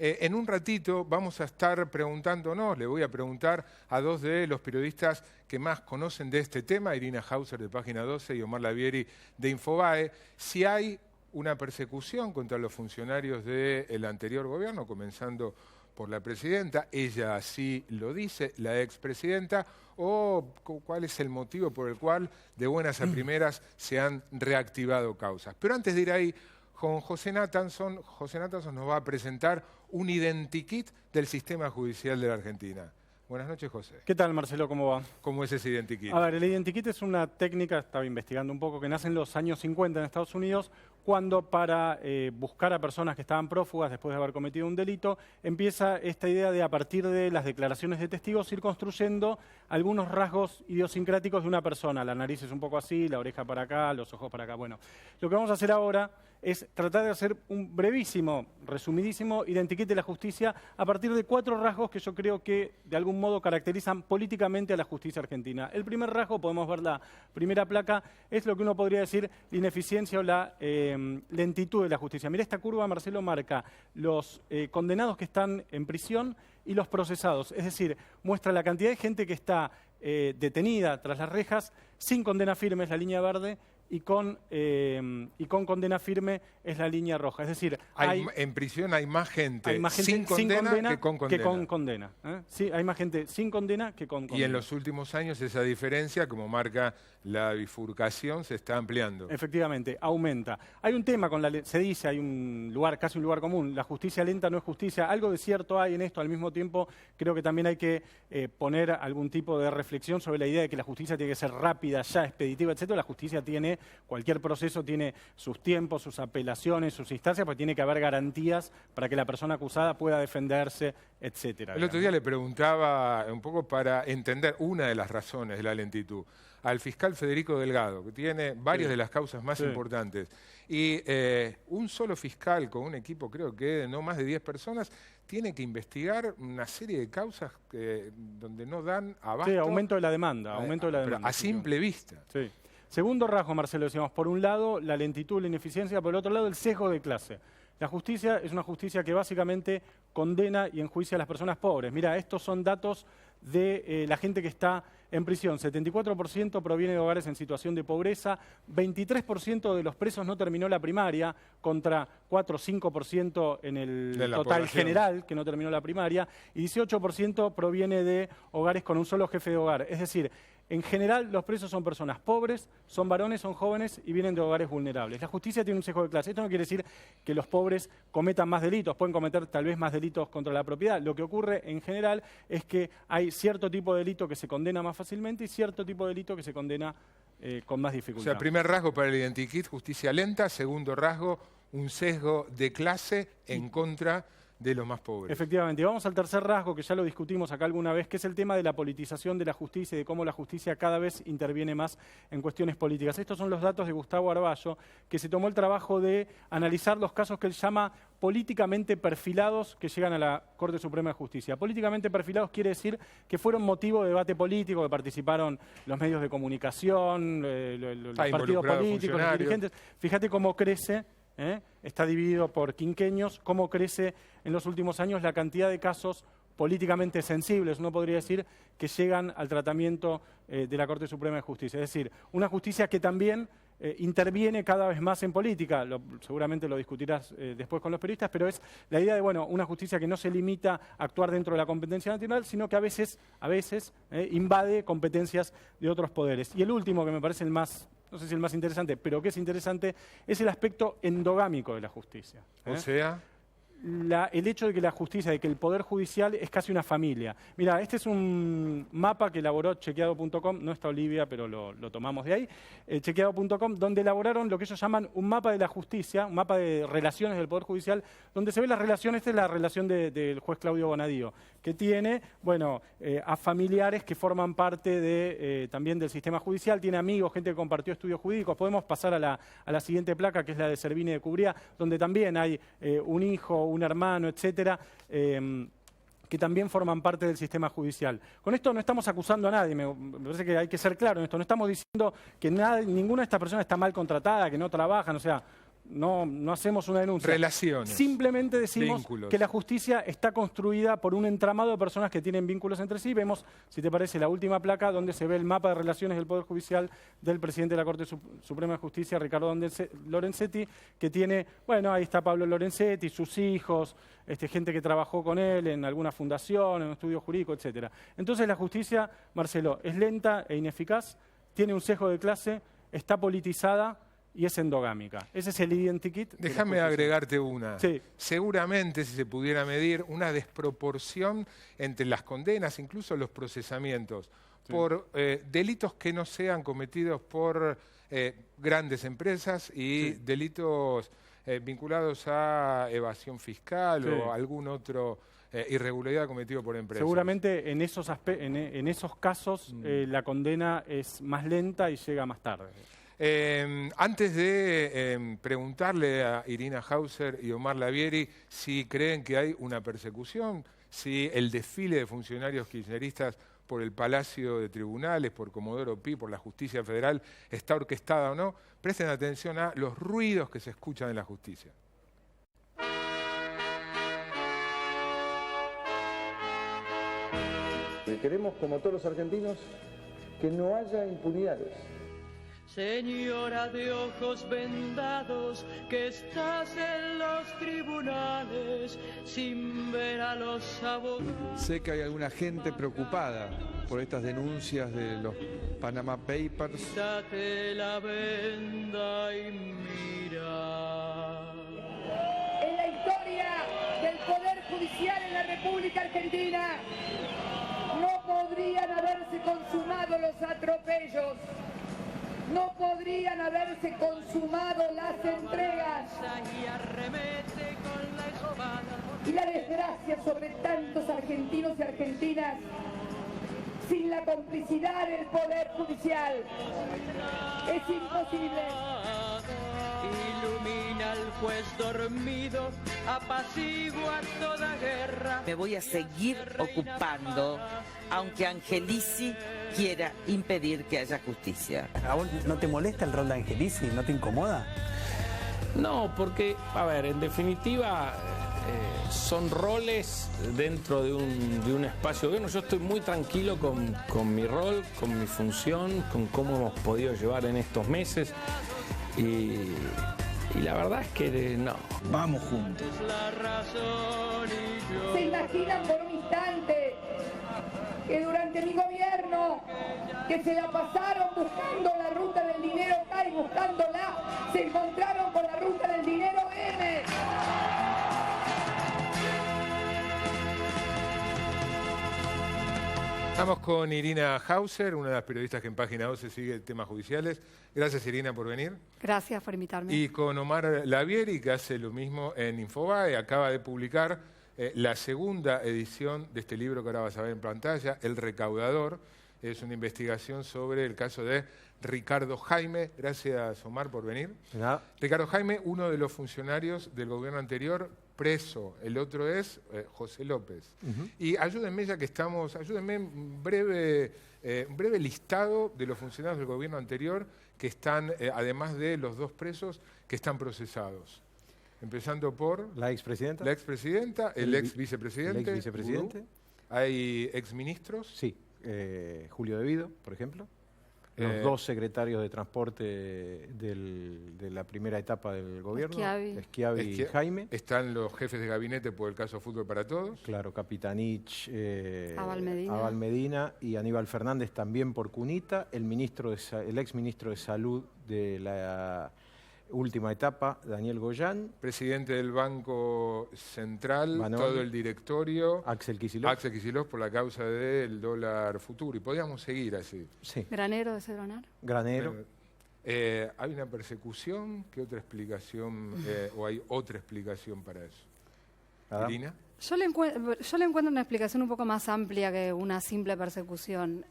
En un ratito vamos a estar preguntándonos, le voy a preguntar a dos de los periodistas que más conocen de este tema, Irina Hauser de Página 12 y Omar Lavieri de Infobae, si hay una persecución contra los funcionarios del anterior gobierno, comenzando por la presidenta, ella así lo dice, la expresidenta, o cuál es el motivo por el cual de buenas a primeras se han reactivado causas. Pero antes de ir ahí, con José Nathanson nos va a presentar un identikit del sistema judicial de la Argentina. Buenas noches, José. ¿Qué tal, Marcelo? ¿Cómo va? ¿Cómo es ese identikit? A ver, el identikit es una técnica, estaba investigando un poco, que nace en los años 50 en Estados Unidos, cuando para buscar a personas que estaban prófugas después de haber cometido un delito, empieza esta idea de, a partir de las declaraciones de testigos, ir construyendo algunos rasgos idiosincráticos de una persona. La nariz es un poco así, la oreja para acá, los ojos para acá. Bueno, lo que vamos a hacer ahora es tratar de hacer un brevísimo, resumidísimo identikit de la justicia a partir de 4 rasgos que yo creo que de algún modo caracterizan políticamente a la justicia argentina. El primer rasgo, podemos ver la primera placa, es lo que uno podría decir la ineficiencia o la lentitud de la justicia. Mira, esta curva, Marcelo, marca los condenados que están en prisión y los procesados. Es decir, muestra la cantidad de gente que está detenida tras las rejas sin condena firme, es la línea verde, y con condena firme es la línea roja. Es decir, en prisión hay más gente, sin condena que con condena. Que con condena, ¿eh? Sí, hay más gente sin condena que con condena. Y en los últimos años esa diferencia, como marca la bifurcación, se está ampliando. Efectivamente, aumenta. Hay un tema con se dice, hay un lugar, casi un lugar común, la justicia lenta no es justicia. Algo de cierto hay en esto, al mismo tiempo creo que también hay que poner algún tipo de reflexión sobre la idea de que la justicia tiene que ser rápida, ya, expeditiva, etc. La justicia tiene, cualquier proceso tiene sus tiempos, sus apelaciones, sus instancias, pues tiene que haber garantías para que la persona acusada pueda defenderse, etc. El otro día le preguntaba, un poco para entender una de las razones de la lentitud, al fiscal Federico Delgado, que tiene varias de las causas más importantes. Y un solo fiscal con un equipo, creo que de no más de 10 personas, tiene que investigar una serie de causas donde no dan abasto. Sí, aumento de la demanda. Pero a simple vista. Sí. Segundo rasgo, Marcelo, decíamos, por un lado la lentitud, la ineficiencia, por el otro lado el sesgo de clase. La justicia es una justicia que básicamente condena y enjuicia a las personas pobres. Mira, estos son datos de la gente que está en prisión. 74% proviene de hogares en situación de pobreza, 23% de los presos no terminó la primaria, contra 4 o 5% en el total general que no terminó la primaria, y 18% proviene de hogares con un solo jefe de hogar. Es decir, en general, los presos son personas pobres, son varones, son jóvenes y vienen de hogares vulnerables. La justicia tiene un sesgo de clase. Esto no quiere decir que los pobres cometan más delitos, pueden cometer tal vez más delitos contra la propiedad. Lo que ocurre en general es que hay cierto tipo de delito que se condena más fácilmente y cierto tipo de delito que se condena con más dificultad. O sea, primer rasgo para el identikit, justicia lenta. Segundo rasgo, un sesgo de clase en contra de los más pobres. Efectivamente. Y vamos al tercer rasgo, que ya lo discutimos acá alguna vez, que es el tema de la politización de la justicia y de cómo la justicia cada vez interviene más en cuestiones políticas. Estos son los datos de Gustavo Arballo, que se tomó el trabajo de analizar los casos que él llama políticamente perfilados que llegan a la Corte Suprema de Justicia. Políticamente perfilados quiere decir que fueron motivo de debate político, que participaron los medios de comunicación, los partidos políticos, los dirigentes. Fíjate cómo crece. Está dividido por quinquenios, cómo crece en los últimos años la cantidad de casos políticamente sensibles, uno podría decir, que llegan al tratamiento de la Corte Suprema de Justicia. Es decir, una justicia que también interviene cada vez más en política, seguramente lo discutirás después con los periodistas, pero es la idea de una justicia que no se limita a actuar dentro de la competencia nacional, sino que a veces invade competencias de otros poderes. Y el último, que me parece el más, no sé si el más interesante, pero que es interesante, es el aspecto endogámico de la justicia. O sea, el hecho de que la justicia, de que el Poder Judicial es casi una familia. Mira, este es un mapa que elaboró chequeado.com, no está Olivia, pero lo tomamos de ahí, chequeado.com, donde elaboraron lo que ellos llaman un mapa de la justicia, un mapa de relaciones del Poder Judicial, donde se ve las relaciones. Esta es la relación del juez Claudio Bonadío, que tiene, a familiares que forman parte también del sistema judicial, tiene amigos, gente que compartió estudios jurídicos. Podemos pasar a la siguiente placa, que es la de Servini de Cubría, donde también hay un hijo, un hermano, etcétera, que también forman parte del sistema judicial. Con esto no estamos acusando a nadie, me parece que hay que ser claro en esto, no estamos diciendo que ninguna de estas personas está mal contratada, que no trabajan, o sea, no hacemos una denuncia. Relaciones. Simplemente decimos Vínculos. que la justicia está construida por un entramado de personas que tienen vínculos entre sí. Vemos, si te parece, la última placa donde se ve el mapa de relaciones del Poder Judicial del presidente de la Corte Suprema de Justicia, Ricardo Lorenzetti, que tiene, bueno, ahí está Pablo Lorenzetti, sus hijos, gente que trabajó con él en alguna fundación, en un estudio jurídico, etc. Entonces la justicia, Marcelo, es lenta e ineficaz, tiene un sesgo de clase, está politizada y es endogámica. Ese es el identikit. Déjame agregarte una. Sí. Seguramente, si se pudiera medir, una desproporción entre las condenas, incluso los procesamientos, por delitos que no sean cometidos por grandes empresas y delitos vinculados a evasión fiscal o algún otro irregularidad cometido por empresas. Seguramente en esos casos la condena es más lenta y llega más tarde. Antes de preguntarle a Irina Hauser y Omar Lavieri si creen que hay una persecución, si el desfile de funcionarios kirchneristas por el Palacio de Tribunales, por Comodoro Pi, por la Justicia Federal, está orquestada o no, presten atención a los ruidos que se escuchan en la justicia. Queremos, como todos los argentinos, que no haya impunidades. Señora de ojos vendados, que estás en los tribunales sin ver a los abogados. Sé que hay alguna gente preocupada por estas denuncias de los Panama Papers. Quítate la venda y mira. En la historia del Poder Judicial en la República Argentina no podrían haberse consumado los atropellos. No podrían haberse consumado las entregas y la desgracia sobre tantos argentinos y argentinas sin la complicidad del Poder Judicial. Es imposible. Ilumina al juez dormido, apacigua toda guerra. Me voy a seguir ocupando, aunque Angelici quiera impedir que haya justicia. ¿A vos no te molesta el rol de Angelici? ¿No te incomoda? No, porque, a ver, en definitiva son roles dentro de un espacio de gobierno. Yo estoy muy tranquilo con mi rol, con mi función, con cómo hemos podido llevar en estos meses. Y la verdad es que no. Vamos juntos. ¿Se imaginan por un instante que durante mi gobierno, que se la pasaron buscando la ruta del dinero K y buscándola, se encontraron con la ruta del dinero M? Estamos con Irina Hauser, una de las periodistas que en Página 12 sigue temas judiciales. Gracias, Irina, por venir. Gracias por invitarme. Y con Omar Lavieri, que hace lo mismo en Infobae, acaba de publicar la segunda edición de este libro que ahora vas a ver en pantalla, El Recaudador. Es una investigación sobre el caso de Ricardo Jaime. Gracias, Omar, por venir. Nada. Ricardo Jaime, uno de los funcionarios del gobierno anterior, preso. El otro es José López. Y ayúdenme, ya que estamos, ayúdenme un breve listado de los funcionarios del gobierno anterior que están, además de los dos presos, que están procesados. Empezando por ¿La expresidenta? la expresidenta, el ex vicepresidente. El ex vicepresidente. ¿Hay exministros? Sí. Julio De Vido, por ejemplo. Los dos secretarios de transporte de la primera etapa del gobierno, Schiavi y Jaime. Están los jefes de gabinete por el caso Fútbol para Todos. Claro, Capitanich, Abal Medina y Aníbal Fernández también por Cunita, el ex ministro de Salud de la última etapa, Daniel Goyán. Presidente del Banco Central, Manuel, todo el directorio. Axel Kicillof. Axel Kicillof por la causa del dólar futuro. Y podríamos seguir así. Sí. ¿Granero de Cedronar? Granero. ¿Hay una persecución? ¿Qué otra explicación? ¿O hay otra explicación para eso? Adam. Irina. Yo le encuentro una explicación un poco más amplia que una simple persecución.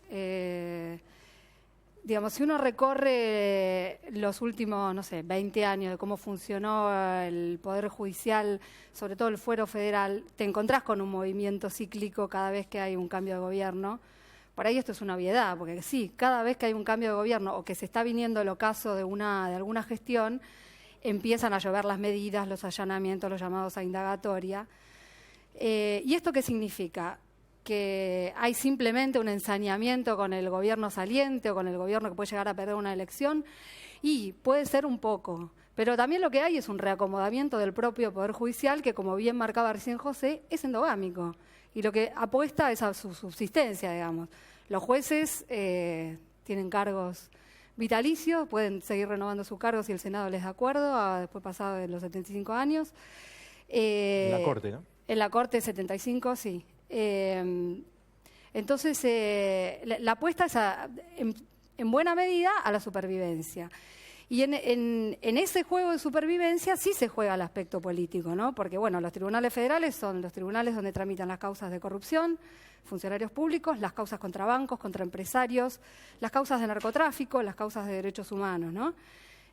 Digamos, si uno recorre los últimos, no sé, 20 años de cómo funcionó el Poder Judicial, sobre todo el fuero federal, te encontrás con un movimiento cíclico cada vez que hay un cambio de gobierno. Por ahí esto es una obviedad, porque sí, cada vez que hay un cambio de gobierno o que se está viniendo el ocaso de alguna gestión, empiezan a llover las medidas, los allanamientos, los llamados a indagatoria. ¿Y esto qué significa? Que hay simplemente un ensañamiento con el gobierno saliente o con el gobierno que puede llegar a perder una elección, y puede ser un poco, pero también lo que hay es un reacomodamiento del propio Poder Judicial que, como bien marcaba recién José, es endogámico y lo que apuesta es a su subsistencia, digamos. Los jueces tienen cargos vitalicios, pueden seguir renovando sus cargos si el Senado les da acuerdo, después pasado de los 75 años. En la Corte, ¿no? En la Corte 75, sí. Entonces, la apuesta es en buena medida a la supervivencia. Y en ese juego de supervivencia sí se juega el aspecto político, ¿no? Porque, bueno, los tribunales federales son los tribunales donde tramitan las causas de corrupción, funcionarios públicos, las causas contra bancos, contra empresarios, las causas de narcotráfico, las causas de derechos humanos, ¿no?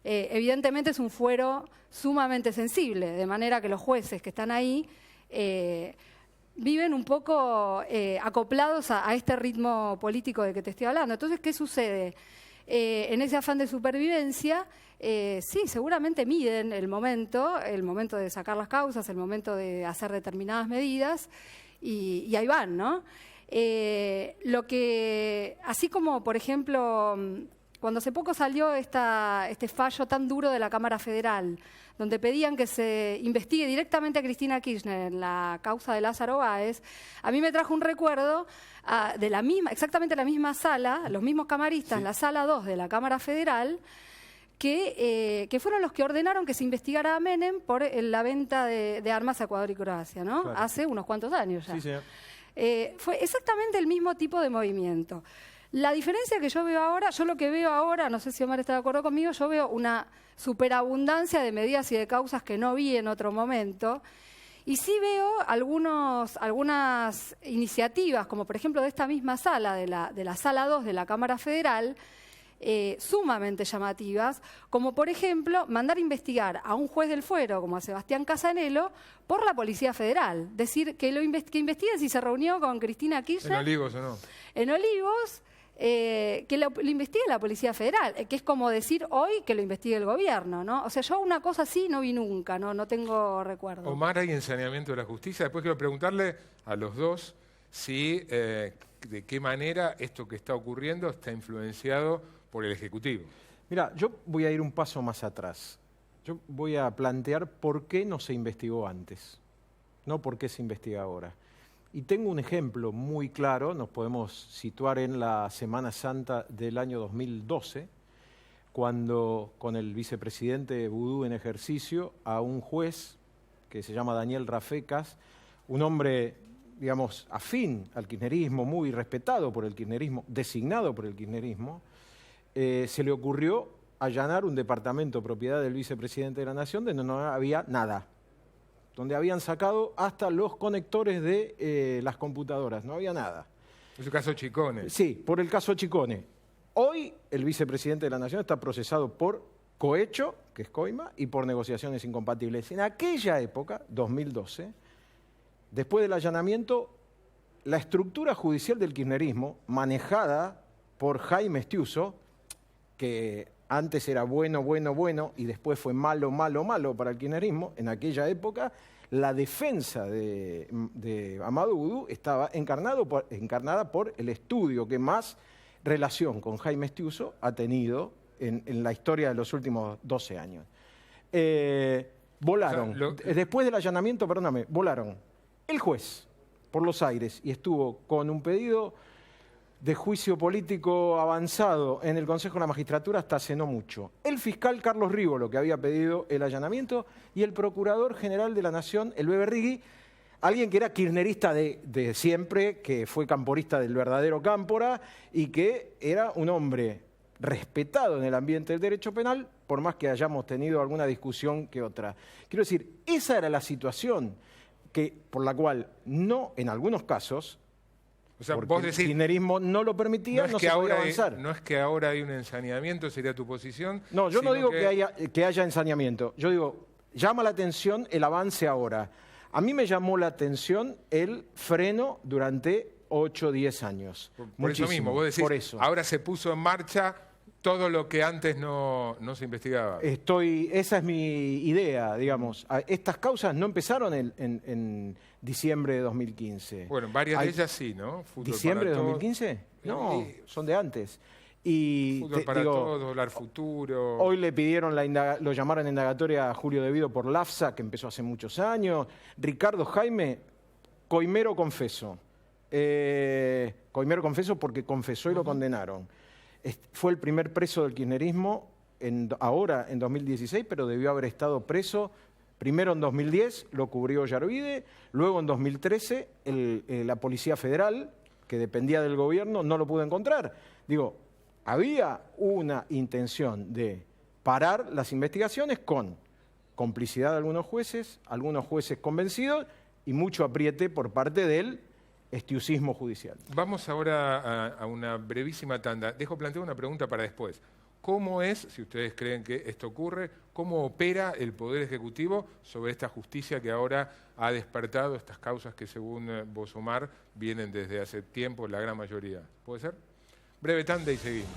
Evidentemente es un fuero sumamente sensible, de manera que los jueces que están ahí viven un poco acoplados a este ritmo político de que te estoy hablando. Entonces, ¿qué sucede? En ese afán de supervivencia, sí, seguramente miden el momento de sacar las causas, el momento de hacer determinadas medidas, y ahí van, ¿no? Lo que, así como, por ejemplo, cuando hace poco salió este fallo tan duro de la Cámara Federal, donde pedían que se investigue directamente a Cristina Kirchner en la causa de Lázaro Báez, a mí me trajo un recuerdo de exactamente la misma sala, los mismos camaristas, sí, la sala 2 de la Cámara Federal, que fueron los que ordenaron que se investigara a Menem por la venta de armas a Ecuador y Croacia, ¿no? Claro. Hace unos cuantos años ya. Sí, señor. Fue exactamente el mismo tipo de movimiento. La diferencia que yo veo ahora, yo lo que veo ahora, no sé si Omar está de acuerdo conmigo, yo veo una superabundancia de medidas y de causas que no vi en otro momento, y sí veo algunas iniciativas, como por ejemplo de esta misma sala, de la sala 2 de la Cámara Federal, sumamente llamativas, como por ejemplo mandar investigar a un juez del fuero como a Sebastián Casanelo por la Policía Federal, decir que investigue si se reunió con Cristina Kirchner. ¿En Olivos o no? En Olivos, que lo investigue la Policía Federal, que es como decir hoy que lo investigue el gobierno, ¿no? O sea, yo una cosa así no vi nunca, no tengo recuerdo. Omar, hay ensaneamiento de la justicia. Después quiero preguntarle a los dos si de qué manera esto que está ocurriendo está influenciado por el Ejecutivo. Mira, yo voy a ir un paso más atrás. Yo voy a plantear por qué no se investigó antes, no por qué se investiga ahora. Y tengo un ejemplo muy claro, nos podemos situar en la Semana Santa del año 2012, cuando con el vicepresidente Vudú en ejercicio, a un juez que se llama Daniel Rafecas, un hombre, digamos, afín al kirchnerismo, muy respetado por el kirchnerismo, designado por el kirchnerismo, se le ocurrió allanar un departamento propiedad del vicepresidente de la Nación donde no había nada, donde habían sacado hasta los conectores de las computadoras, no había nada. Es el caso Chicone. Sí, por el caso Chicone. Hoy el vicepresidente de la Nación está procesado por cohecho, que es coima, y por negociaciones incompatibles. En aquella época, 2012, después del allanamiento, la estructura judicial del kirchnerismo, manejada por Jaime Estiuso, que antes era bueno y después fue malo para el kirchnerismo, en aquella época la defensa de Amado Vudú estaba encarnada por el estudio que más relación con Jaime Estiuso ha tenido en la historia de los últimos 12 años. Volaron, después del allanamiento, perdóname, volaron el juez por los aires y estuvo con un pedido de juicio político avanzado en el Consejo de la Magistratura hasta hace no mucho. El fiscal Carlos Rívolo, que había pedido el allanamiento, y el Procurador General de la Nación, el Bebe Rigui, alguien que era kirchnerista de siempre, que fue camporista del verdadero Cámpora y que era un hombre respetado en el ambiente del derecho penal, por más que hayamos tenido alguna discusión que otra. Quiero decir, esa era la situación por la cual no, en algunos casos, o sea, porque vos decís, el kirchnerismo no lo permitía, no se podía avanzar. No es que ahora hay un ensañamiento, sería tu posición. No, yo no digo que haya ensañamiento. Yo digo, llama la atención el avance ahora. A mí me llamó la atención el freno durante 8 o 10 años. Por eso mismo, vos decís, ahora se puso en marcha Todo lo que antes no se investigaba. Esa es mi idea, digamos. Estas causas no empezaron en diciembre de 2015. Bueno, varias de ellas sí, ¿no? Fútbol ¿Diciembre de para 2015? No, son de antes. Y Fútbol para todos, Dólar Futuro. Hoy le pidieron, lo llamaron en indagatoria a Julio Devido por LAFSA, que empezó hace muchos años. Ricardo Jaime, coimero confeso. Coimero confeso porque confesó y lo condenaron. Fue el primer preso del kirchnerismo ahora en 2016, pero debió haber estado preso primero en 2010, lo cubrió Yarvide, luego en 2013 la Policía Federal, que dependía del gobierno, no lo pudo encontrar. Digo, había una intención de parar las investigaciones con complicidad de algunos jueces convencidos y mucho apriete por parte del estiusismo judicial. Vamos ahora a una brevísima tanda. Dejo plantear una pregunta para después. ¿Cómo es, si ustedes creen que esto ocurre, cómo opera el Poder Ejecutivo sobre esta justicia que ahora ha despertado estas causas que, según vos, Omar, vienen desde hace tiempo, la gran mayoría? ¿Puede ser? Breve tanda y seguimos.